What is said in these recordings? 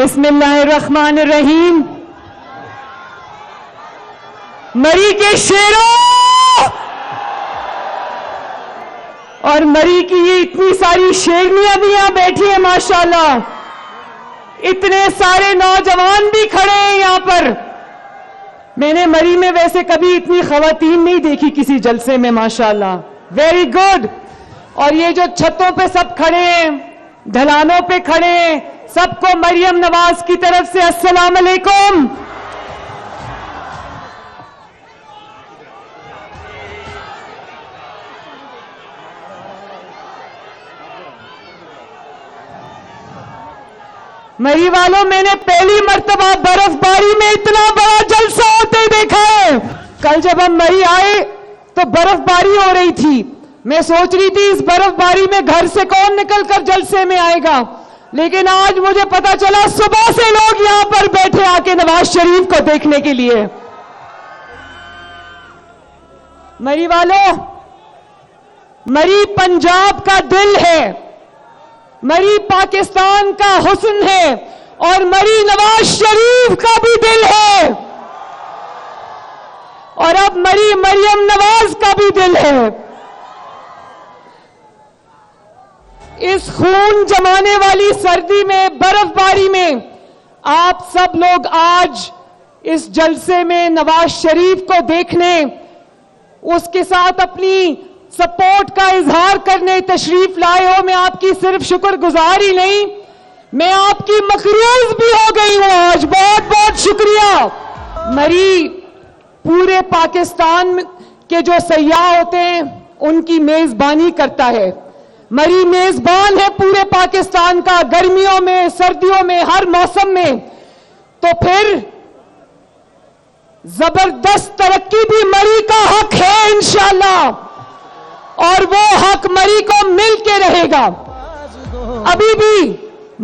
بسم اللہ الرحمن الرحیم. مری کے شیروں اور مری کی یہ اتنی ساری شیرنیاں بھی یہاں بیٹھی ہیں ماشاءاللہ. اتنے سارے نوجوان بھی کھڑے ہیں یہاں پر. میں نے مری میں ویسے کبھی اتنی خواتین نہیں دیکھی کسی جلسے میں ماشاءاللہ. Very good. اور یہ جو چھتوں پہ سب کھڑے ہیں, ڈھلانوں پہ کھڑے ہیں, سب کو مریم نواز کی طرف سے السلام علیکم. مری والوں, میں نے پہلی مرتبہ برف باری میں اتنا بڑا جلسہ ہوتے دیکھا ہے. کل جب ہم مری آئے تو برف باری ہو رہی تھی. میں سوچ رہی تھی اس برف باری میں گھر سے کون نکل کر جلسے میں آئے گا, لیکن آج مجھے پتا چلا صبح سے لوگ یہاں پر بیٹھے آ کے نواز شریف کو دیکھنے کے لیے. مری والوں, مری پنجاب کا دل ہے, مری پاکستان کا حسن ہے, اور مری نواز شریف کا بھی دل ہے, اور اب مری مریم نواز کا بھی دل ہے. اس خون جمانے والی سردی میں, برف باری میں آپ سب لوگ آج اس جلسے میں نواز شریف کو دیکھنے, اس کے ساتھ اپنی سپورٹ کا اظہار کرنے تشریف لائے ہو. میں آپ کی صرف شکر گزار ہی نہیں, میں آپ کی مقروض بھی ہو گئی ہوں آج. بہت بہت شکریہ. مری پورے پاکستان کے جو سیاح ہوتے ہیں ان کی میزبانی کرتا ہے. مری میزبان ہے پورے پاکستان کا, گرمیوں میں, سردیوں میں, ہر موسم میں. تو پھر زبردست ترقی بھی مری کا حق ہے انشاءاللہ, اور وہ حق مری کو مل کے رہے گا. ابھی بھی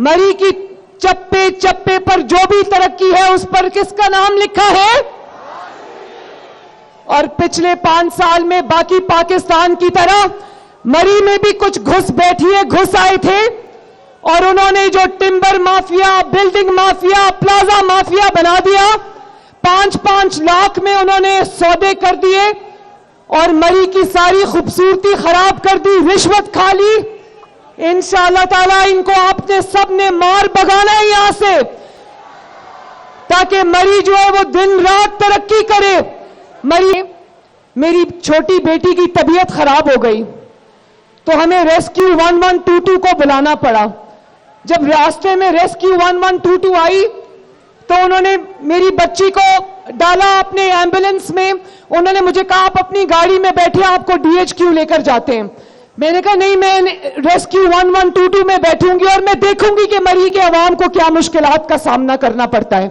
مری کی چپے چپے پر جو بھی ترقی ہے اس پر کس کا نام لکھا ہے؟ اور پچھلے 5 سال میں باقی پاکستان کی طرح مری میں بھی کچھ گھس آئے تھے, اور انہوں نے جو timber mafia, building mafia, plaza mafia بنا دیا. 5-5 لاکھ میں انہوں نے سودے کر دیے اور مری کی ساری خوبصورتی خراب کر دی, رشوت کھا لی. انشاءاللہ تعالیٰ ان کو آپ نے سب نے مار بھگانا ہے یہاں سے, تاکہ مری جو ہے وہ دن رات ترقی کرے. میری چھوٹی بیٹی کی طبیعت خراب ہو گئی تو ہمیں ریسکیو 1122 کو بلانا پڑا. جب راستے میں ریسکیو 1122 آئی تو انہوں نے میری بچی کو ڈالا اپنے ایمبولینس میں. انہوں نے مجھے کہا آپ اپنی گاڑی میں بیٹھے, آپ کو DHQ لے کر جاتے ہیں. میں نے کہا نہیں, میں ریسکیو 1122 میں بیٹھوں گی اور میں دیکھوں گی کہ مری کے عوام کو کیا مشکلات کا سامنا کرنا پڑتا ہے.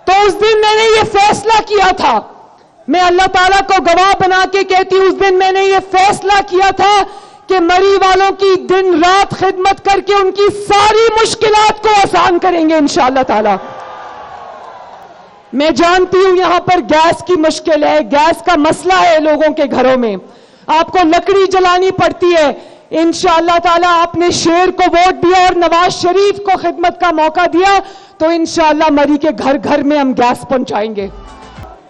تو اس دن میں نے یہ فیصلہ کیا تھا, میں اللہ تعالیٰ کو گواہ بنا کے کہتی ہوں, اس دن میں نے یہ فیصلہ کیا تھا کہ مری والوں کی دن رات خدمت کر کے ان کی ساری مشکلات کو آسان کریں گے انشاءاللہ تعالیٰ. میں جانتی ہوں یہاں پر گیس کی مشکل ہے, گیس کا مسئلہ ہے لوگوں کے گھروں میں, آپ کو لکڑی جلانی پڑتی ہے. انشاءاللہ تعالیٰ آپ نے شیر کو ووٹ دیا اور نواز شریف کو خدمت کا موقع دیا تو انشاءاللہ مری کے گھر گھر میں ہم گیس پہنچائیں گے.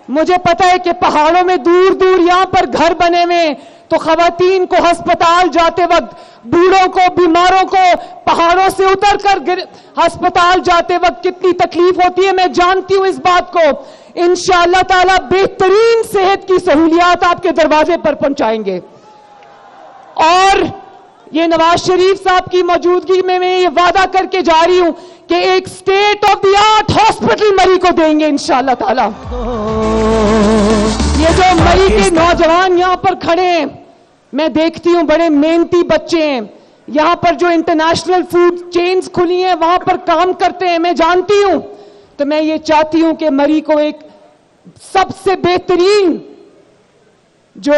مجھے پتا ہے کہ پہاڑوں میں دور دور یہاں پر گھر بنے ہوئے, تو خواتین کو ہسپتال جاتے وقت, بوڑھوں کو, بیماروں کو پہاڑوں سے اتر کر ہسپتال جاتے وقت کتنی تکلیف ہوتی ہے. میں جانتی ہوں اس بات کو. انشاءاللہ تعالیٰ بہترین صحت کی سہولیات آپ کے دروازے پر پہنچائیں گے. اور یہ نواز شریف صاحب کی موجودگی میں یہ وعدہ کر کے جا رہی ہوں کہ ایک state of the art hospital Murree کو دیں گے انشاءاللہ تعالیٰ. یہ جو مری کے نوجوان یہاں پر کھڑے ہیں, میں دیکھتی ہوں بڑے محنتی بچے ہیں. یہاں پر جو انٹرنیشنل فوڈ چینز کھلی ہیں وہاں پر کام کرتے ہیں, میں جانتی ہوں. تو میں یہ چاہتی ہوں کہ مری کو ایک سب سے بہترین جو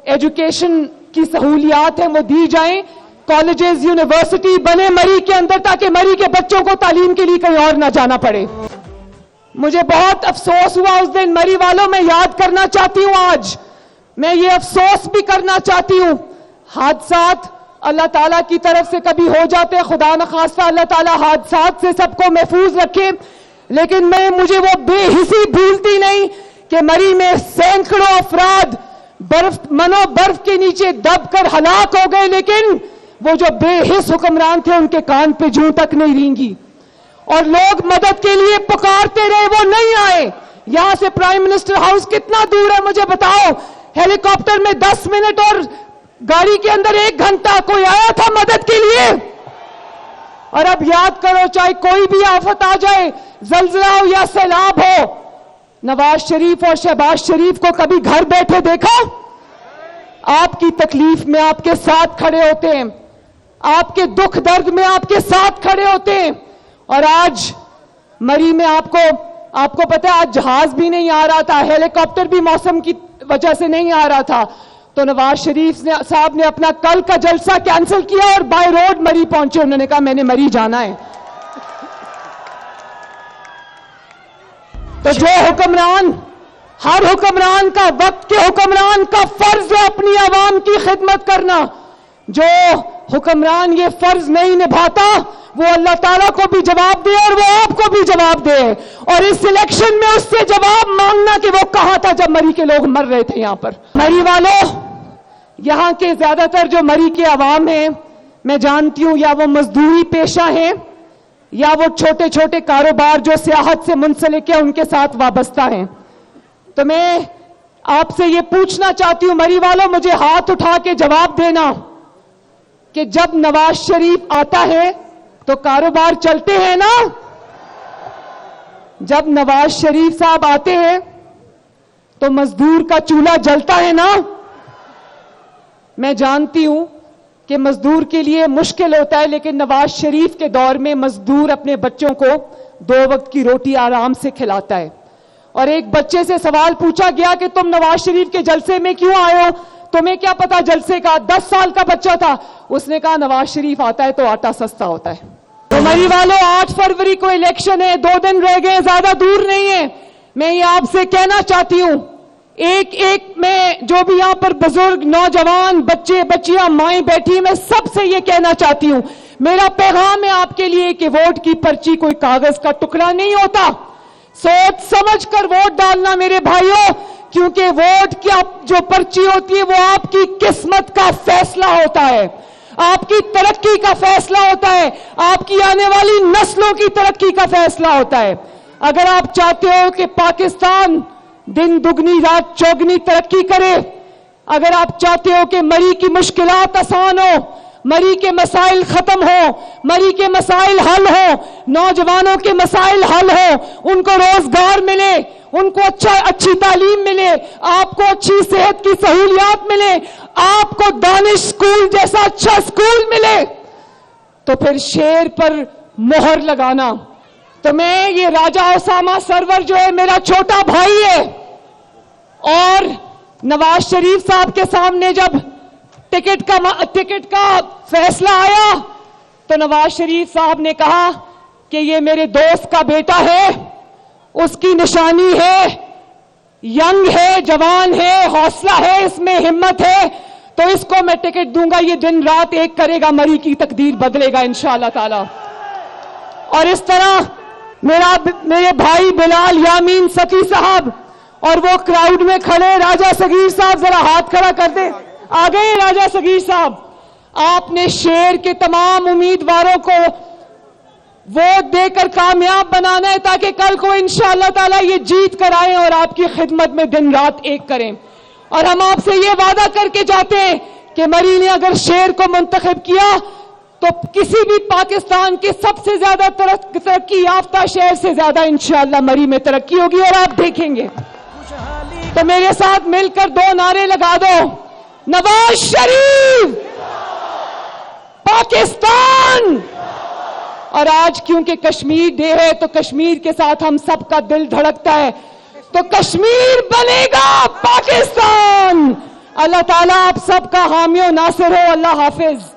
ایجوکیشن کی سہولیات ہیں وہ دی جائیں. کالجز, یونیورسٹی بنے مری کے اندر, تاکہ مری کے بچوں کو تعلیم کے لیے کہیں اور نہ جانا پڑے. مجھے بہت افسوس ہوا اس دن. مری والوں, میں یاد کرنا چاہتی ہوں, آج میں یہ افسوس بھی کرنا چاہتی ہوں, حادثات اللہ تعالیٰ کی طرف سے کبھی ہو جاتے ہیں، خدا نخواستہ اللہ تعالیٰ حادثات سے سب کو محفوظ رکھے، لیکن مجھے وہ بے حسی بھولتی نہیں کہ مری میں سینکڑوں افراد برف کے نیچے دب کر ہلاک ہو گئے، لیکن وہ جو بے حس حکمران تھے ان کے کان پہ جوں تک نہیں رینگی، اور لوگ مدد کے لیے پکارتے رہے، وہ نہیں آئے۔ یہاں سے پرائم منسٹر ہاؤس کتنا دور ہے مجھے بتاؤ؟ ہیلی کاپٹر میں 10 منٹ اور گاڑی کے اندر 1 گھنٹہ، کوئی آیا تھا مدد کے لیے؟ اور اب یاد کرو، چاہے کوئی بھی آفت آ جائے، زلزلہ ہو یا سیلاب ہو، نواز شریف اور شہباز شریف کو کبھی گھر بیٹھے دیکھا؟ آپ کی تکلیف میں آپ کے ساتھ کھڑے ہوتے ہیں، آپ کے دکھ درد میں آپ کے ساتھ کھڑے ہوتے ہیں۔ اور آج مری میں آپ کو پتہ ہے آج جہاز بھی نہیں آ رہا تھا، ہیلی کاپٹر بھی موسم کی وجہ سے نہیں آ رہا تھا، تو نواز شریف صاحب نے اپنا کل کا جلسہ کینسل کیا اور بائی روڈ مری پہنچے، انہوں نے کہا میں نے مری جانا ہے۔ تو جو حکمران، ہر حکمران کا، وقت کے حکمران کا فرض ہے اپنی عوام کی خدمت کرنا، جو حکمران یہ فرض نہیں نبھاتا وہ اللہ تعالیٰ کو بھی جواب دے اور وہ آپ کو بھی جواب دے، اور اس الیکشن میں اس سے جواب مانگنا کہ وہ کہاں تھا جب مری کے لوگ مر رہے تھے۔ یہاں پر مری والوں، یہاں کے زیادہ تر جو مری کے عوام ہیں، میں جانتی ہوں یا وہ مزدوری پیشہ ہیں یا وہ چھوٹے چھوٹے کاروبار جو سیاحت سے منسلک ہیں ان کے ساتھ وابستہ ہیں۔ تو میں آپ سے یہ پوچھنا چاہتی ہوں مری والوں، مجھے ہاتھ اٹھا کے جواب دینا کہ جب نواز شریف آتا ہے تو کاروبار چلتے ہیں نا؟ جب نواز شریف صاحب آتے ہیں تو مزدور کا چولہا جلتا ہے نا؟ میں جانتی ہوں کہ مزدور کے لیے مشکل ہوتا ہے، لیکن نواز شریف کے دور میں مزدور اپنے بچوں کو 2 وقت کی روٹی آرام سے کھلاتا ہے۔ اور ایک بچے سے سوال پوچھا گیا کہ تم نواز شریف کے جلسے میں کیوں آئے ہو؟ تمہیں کیا پتا جلسے کا؟ 10 سال کا بچہ تھا، اس نے کہا نواز شریف آتا ہے تو آٹا سستا ہوتا ہے۔ تو مری والوں، 8 فروری کو الیکشن ہے، 2 دن رہ گئے، زیادہ دور نہیں ہے۔ میں یہ آپ سے کہنا چاہتی ہوں، ایک میں جو بھی یہاں پر بزرگ، نوجوان، بچے بچیاں، مائیں بیٹھی، میں سب سے یہ کہنا چاہتی ہوں، میرا پیغام ہے آپ کے لیے کہ ووٹ کی پرچی کوئی کاغذ کا ٹکڑا نہیں ہوتا، سوچ سمجھ کر ووٹ ڈالنا میرے بھائیوں، کیونکہ ووٹ کی جو پرچی ہوتی ہے وہ آپ کی قسمت کا فیصلہ ہوتا ہے، آپ کی ترقی کا فیصلہ ہوتا ہے، آپ کی آنے والی نسلوں کی ترقی کا فیصلہ ہوتا ہے۔ اگر آپ چاہتے ہو کہ پاکستان دن دگنی رات چوگنی ترقی کرے، اگر آپ چاہتے ہو کہ مری کی مشکلات آسان ہو، مری کے مسائل ختم ہو، مری کے مسائل حل ہو، نوجوانوں کے مسائل حل ہو، ان کو روزگار ملے، ان کو اچھی تعلیم ملے، آپ کو اچھی صحت کی سہولیات ملے، آپ کو دانش اسکول جیسا اچھا اسکول ملے، تو پھر شیر پر مہر لگانا۔ تو میں یہ راجہ اسامہ سرور جو ہے میرا چھوٹا بھائی ہے، اور نواز شریف صاحب کے سامنے جب ٹکٹ کا فیصلہ آیا تو نواز شریف صاحب نے کہا کہ یہ میرے دوست کا بیٹا ہے، اس کی نشانی ہے، ینگ ہے، جوان ہے، حوصلہ ہے، اس میں ہمت ہے، تو اس کو میں ٹکٹ دوں گا، یہ دن رات ایک کرے گا، مری کی تقدیر بدلے گا انشاءاللہ تعالی۔ اور اس طرح میرے بھائی بلال یامین سفی صاحب، اور وہ کراؤڈ میں کھڑے راجہ صغیر صاحب، ذرا ہاتھ کھڑا کر دیں، آ گئے راجہ صغیر صاحب، آپ نے شیر کے تمام امیدواروں کو ووٹ دے کر کامیاب بنانا ہے تاکہ کل کو انشاءاللہ تعالی یہ جیت کر آئیں اور آپ کی خدمت میں دن رات ایک کریں۔ اور ہم آپ سے یہ وعدہ کر کے جاتے ہیں کہ مری نے اگر شیر کو منتخب کیا تو کسی بھی پاکستان کے سب سے زیادہ ترقی یافتہ شہر سے زیادہ انشاءاللہ مری میں ترقی ہوگی، اور آپ دیکھیں گے۔ تو میرے ساتھ مل کر 2 نعرے لگا دو، نواز شریف، پاکستان۔ اور آج کیونکہ کشمیر ڈے ہے تو کشمیر کے ساتھ ہم سب کا دل دھڑکتا ہے، تو کشمیر بنے گا پاکستان۔ اللہ تعالیٰ آپ سب کا حامی و ناصر ہو۔ اللہ حافظ۔